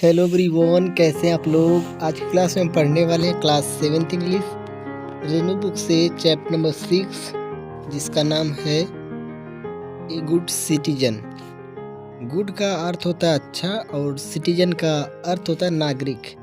Hello everyone, कैसे हैं आप लोग। आज की क्लास में हम पढ़ने वाले हैं class 7th English Renu book से चैप्टर नंबर 6, जिसका नाम है ए गुड सिटीजन। गुड का अर्थ होता है अच्छा और सिटीजन का अर्थ होता है नागरिक,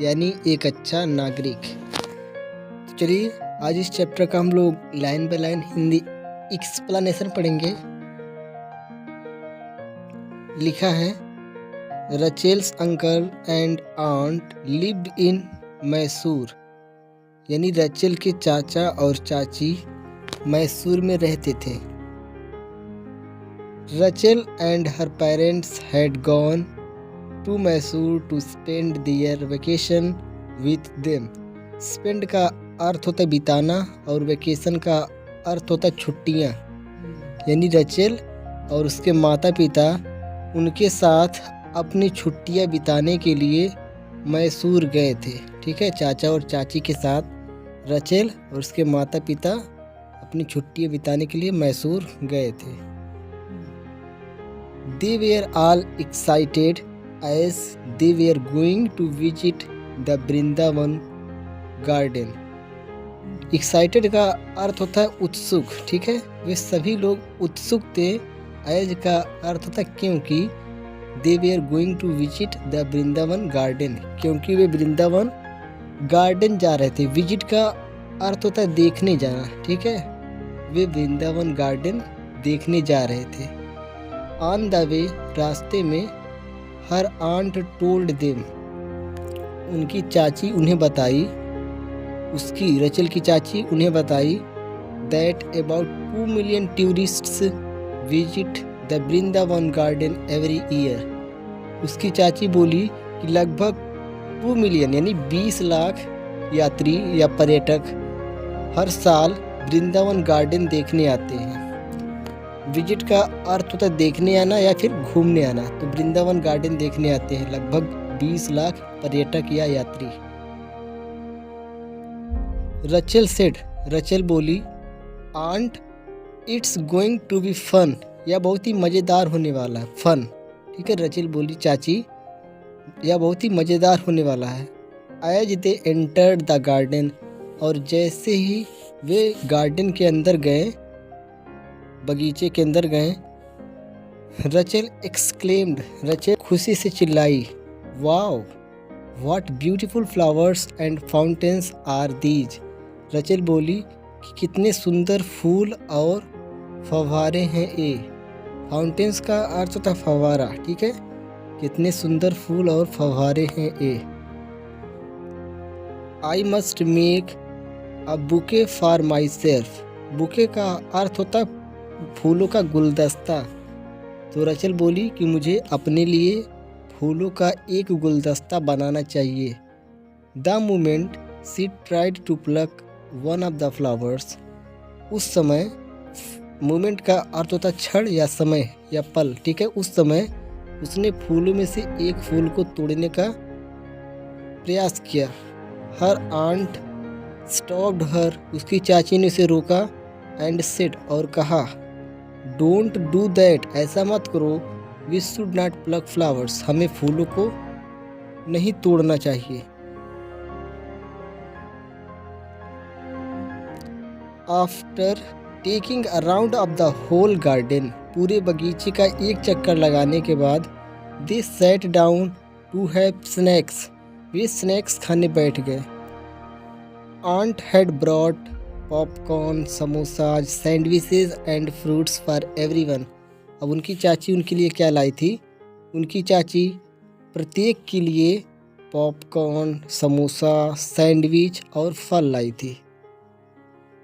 यानी एक अच्छा नागरिक। तो चलिए आज इस चैप्टर का हम लोग line by line Hindi explanation पढ़ेंगे। लिखा है, Rachel's uncle and aunt lived in Mysore, यानी रचेल के चाचा और चाची मैसूर में रहते थे। Rachel and her parents had gone to Mysore to spend their vacation with them. Spend का अर्थ होता है बिताना और वेकेशन का अर्थ होता है छुट्टियाँ, यानी रचेल और उसके माता पिता उनके साथ अपनी छुट्टियां बिताने के लिए मैसूर गए थे। ठीक है, चाचा और चाची के साथ रचेल और उसके माता पिता अपनी छुट्टियां बिताने के लिए मैसूर गए थे। They were all excited as they were going to visit the Vrindavan garden. Excited का अर्थ होता है उत्सुक। ठीक है, वे सभी लोग उत्सुक थे। एज का अर्थ होता है क्योंकि they were going to visit the Vrindavan garden, क्योंकि वे वृंदावन गार्डन जा रहे थे। विजिट का अर्थ होता है देखने जाना। ठीक है, वे वृंदावन गार्डन देखने जा रहे थे। ऑन द वे, रास्ते में, हर आंट टोल्ड देम, उनकी चाची उन्हें बताई, उसकी रचेल की चाची उन्हें बताई, that about 2 million tourists visit the Vrindavan garden every year. उसकी चाची बोली कि लगभग 2 मिलियन यानी 20 लाख यात्री या पर्यटक हर साल वृंदावन गार्डन देखने आते हैं। विजिट का अर्थ होता है देखने आना या फिर घूमने आना, तो वृंदावन गार्डन देखने आते हैं लगभग 20 लाख पर्यटक या यात्री। रचेल सेड, रचेल बोली, aunt it's going to be fun, यह बहुत ही मज़ेदार होने वाला है। फन, ठीक है। रचेल बोली, चाची यह बहुत ही मज़ेदार होने वाला है। As they entered the garden, और जैसे ही वे गार्डन के अंदर गए, बगीचे के अंदर गए, रचेल एक्सक्लेम्ड, रचेल खुशी से चिल्लाई, wow what beautiful flowers and fountains are these. Rachel बोली कि कितने सुंदर फूल और फव्वारे हैं ये। फाउंटेन्स का अर्थ होता है फव्वारा। ठीक है, कितने सुंदर फूल और फव्वारे हैं ये। I must make a bouquet for my self. Bouquet का अर्थ होता है फूलों का गुलदस्ता। तो रचेल बोली कि मुझे अपने लिए फूलों का एक गुलदस्ता बनाना चाहिए। The moment she tried to pluck one of the flowers, उस समय, मोमेंट का अर्थ होता है क्षण या समय या पल। ठीक है, उस समय उसने फूलों में से एक फूल को तोड़ने का प्रयास किया। हर आंट स्टॉप्ड हर, उसकी चाची ने उसे रोका, एंड सेड, और कहा, डोंट डू दैट, ऐसा मत करो, we should not pluck flowers, हमें फूलों को नहीं तोड़ना चाहिए। After taking a round of the whole garden, पूरे बगीचे का एक चक्कर लगाने के बाद, they sat down to have snacks, वे स्नैक्स खाने बैठ गए। Aunt had brought popcorn, samosas, sandwiches and fruits for everyone. अब उनकी चाची उनके लिए क्या लाई थी? उनकी चाची प्रत्येक के लिए पॉपकॉर्न, समोसा, सैंडविच और फल लाई थी।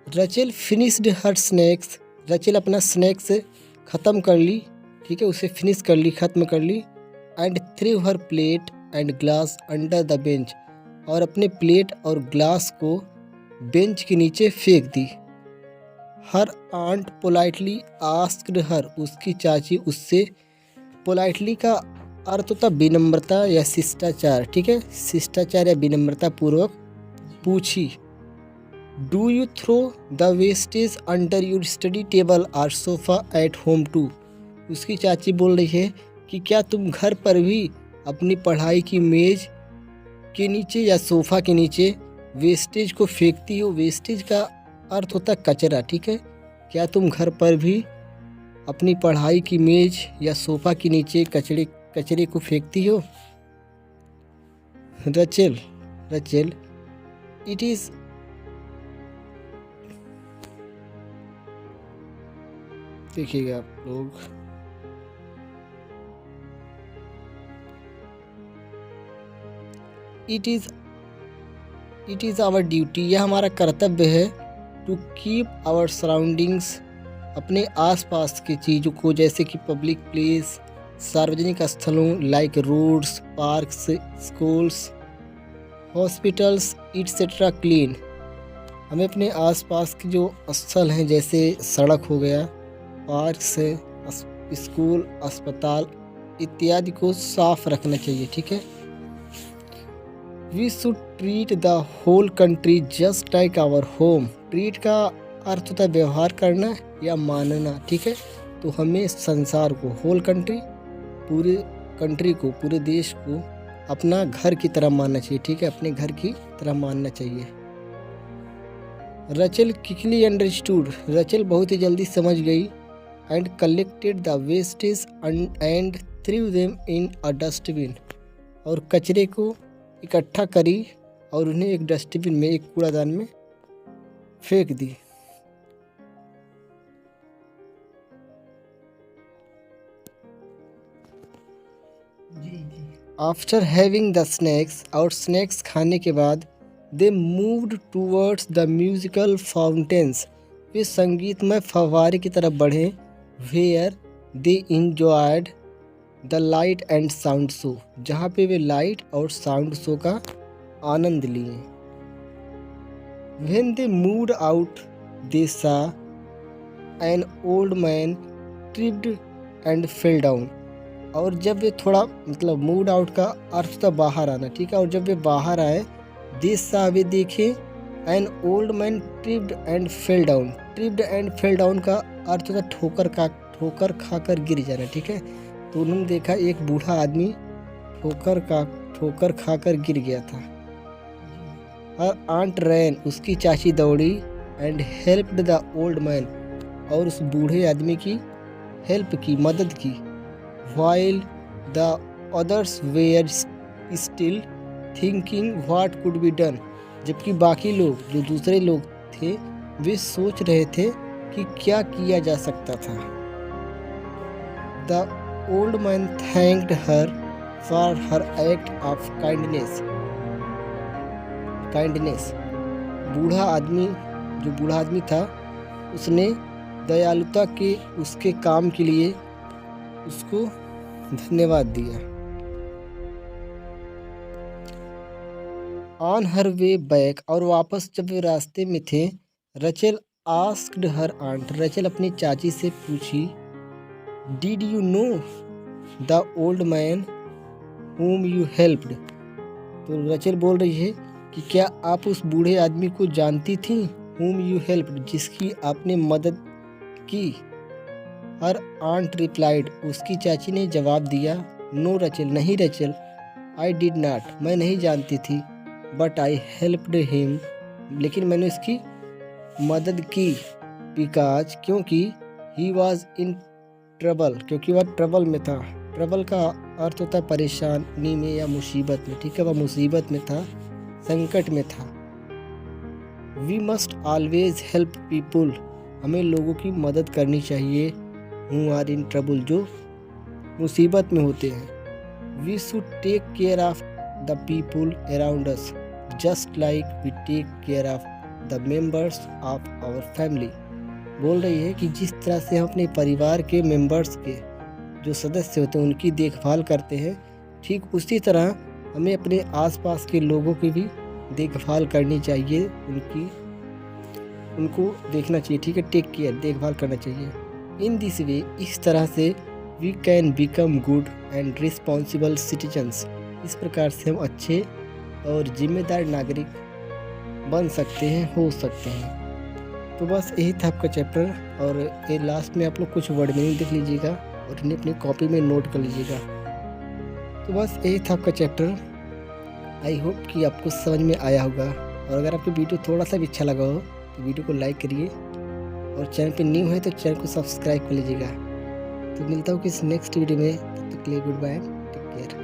रचेल फिनिश्ड हर स्नैक्स, रचेल अपना स्नैक्स ख़त्म कर ली। ठीक है, उसे फिनिश कर ली, ख़त्म कर ली। And threw her plate and glass under the bench, और अपने प्लेट और ग्लास को बेंच के नीचे फेंक दी। Her aunt politely asked her, उसकी चाची उससे, पोलाइटली का अर्थ होता विनम्रता या शिष्टाचार। ठीक है, शिष्टाचार या विनम्रता पूर्वक पूछी, do you throw the wastage under your study table और सोफ़ा एट होम टू। उसकी चाची बोल रही है कि क्या तुम घर पर भी अपनी पढ़ाई की मेज के नीचे या सोफ़ा के नीचे वेस्टेज को फेंकती हो। वेस्टेज का अर्थ होता है कचरा, ठीक है। क्या तुम घर पर भी अपनी पढ़ाई की मेज या सोफ़ा के नीचे कचरे को फेंकती हो? रचेल इट इज़ देखिएगा आप लोग, इट इज़ आवर ड्यूटी, यह हमारा कर्तव्य है, टू कीप आवर सराउंडिंग्स, अपने आसपास की चीज़ों को, जैसे कि पब्लिक प्लेस, सार्वजनिक स्थलों like roads, parks, schools, hospitals etcetera clean. हमें अपने आसपास के जो स्थल हैं, जैसे सड़क हो गया, पार्क्स है, स्कूल, अस्पताल इत्यादि को साफ रखना चाहिए, ठीक है। We should treat the whole country just like our home. Treat का अर्थ होता है व्यवहार करना या मानना, ठीक है। तो हमें संसार को, होल कंट्री, पूरे कंट्री को, पूरे देश को अपना घर की तरह मानना चाहिए, ठीक है। अपने घर की तरह मानना चाहिए। रचेल क्विकली अंडरस्टूड, रचेल बहुत ही जल्दी समझ गई। And collected the wastage and threw them in a dustbin, और कचरे को इकट्ठा करी और उन्हें एक डस्टबिन में, एक कूड़ादान में फेंक दी। आफ्टर हैविंग द स्नैक्स, और स्नैक्स खाने के बाद, they moved towards the musical fountains, वे संगीतमय फव्वारे की तरफ बढ़े। Where they enjoyed the light and sound show, जहाँ पे वे लाइट और साउंड शो का आनंद लिए। When they moved out, they saw an old man tripped and fell down, और जब वे थोड़ा, मतलब मूड आउट का अर्थ था बाहर आना, ठीक है। और जब वे बाहर आए, दे सा, वे देखे, an old man tripped and fell down. Tripped and fell down का अर्थ था ठोकर खाकर गिर जाना, ठीक है। तो उन्होंने देखा एक बूढ़ा आदमी ठोकर खाकर गिर गया था। हर आंट रैन, उसकी चाची दौड़ी, and helped the old man, और उस बूढ़े आदमी की हेल्प की, मदद की। While the others were still thinking what could be done, जबकि बाकी लोग, जो दूसरे लोग थे, वे सोच रहे थे कि क्या किया जा सकता था। The old man thanked her for her act of kindness. बूढ़ा आदमी था, उसने दयालुता के उसके काम के लिए उसको धन्यवाद दिया। ऑन हर वे बैक, और वापस जब वे रास्ते में थे, Rachel asked her aunt, Rachel अपनी चाची से पूछी, did you know the old man whom you helped? तो रचेल बोल रही है कि क्या आप उस बूढ़े आदमी को जानती थी, whom you helped, जिसकी आपने मदद की। हर आंट रिप्लाइड, उसकी चाची ने जवाब दिया, नो रचेल, नहीं रचेल, आई डिड नॉट, मैं नहीं जानती थी, बट आई हेल्प्ड हिम, लेकिन मैंने उसकी मदद की। बिकॉज, क्योंकि, ही वॉज इन ट्रबल, क्योंकि वह ट्रबल में था। ट्रबल का अर्थ होता है परेशानी में या मुसीबत में, ठीक है। वह मुसीबत में था, संकट में था। We must always help people, हमें लोगों की मदद करनी चाहिए, हु आर इन ट्रबल, जो मुसीबत में होते हैं। We should take care of the people around us, just like we take care of the members of our family. बोल रही है कि जिस तरह से हम अपने परिवार के मेंबर्स के, जो सदस्य होते हैं, उनकी देखभाल करते हैं, ठीक उसी तरह हमें अपने आसपास के लोगों की भी देखभाल करनी चाहिए, उनको देखना चाहिए, ठीक है। टेक केयर, देखभाल करना चाहिए। इन दिस वे, इस तरह से, we can become good and responsible citizens, इस प्रकार से हम अच्छे और जिम्मेदार नागरिक बन सकते हैं, हो सकते हैं। तो बस यही था आपका चैप्टर, और ये लास्ट में आप लोग कुछ वर्ड मीनिंग देख लीजिएगा और इन्हें अपनी कॉपी में नोट कर लीजिएगा। तो बस यही था आपका चैप्टर। आई होप कि आपको समझ में आया होगा, और अगर आपको वीडियो थोड़ा सा भी अच्छा लगा हो तो वीडियो को लाइक करिए, और चैनल पे न्यू है तो चैनल को सब्सक्राइब कर लीजिएगा। तो मिलता हूँ किस नेक्स्ट वीडियो में, तब तक के लिए गुड बाय, टेक केयर।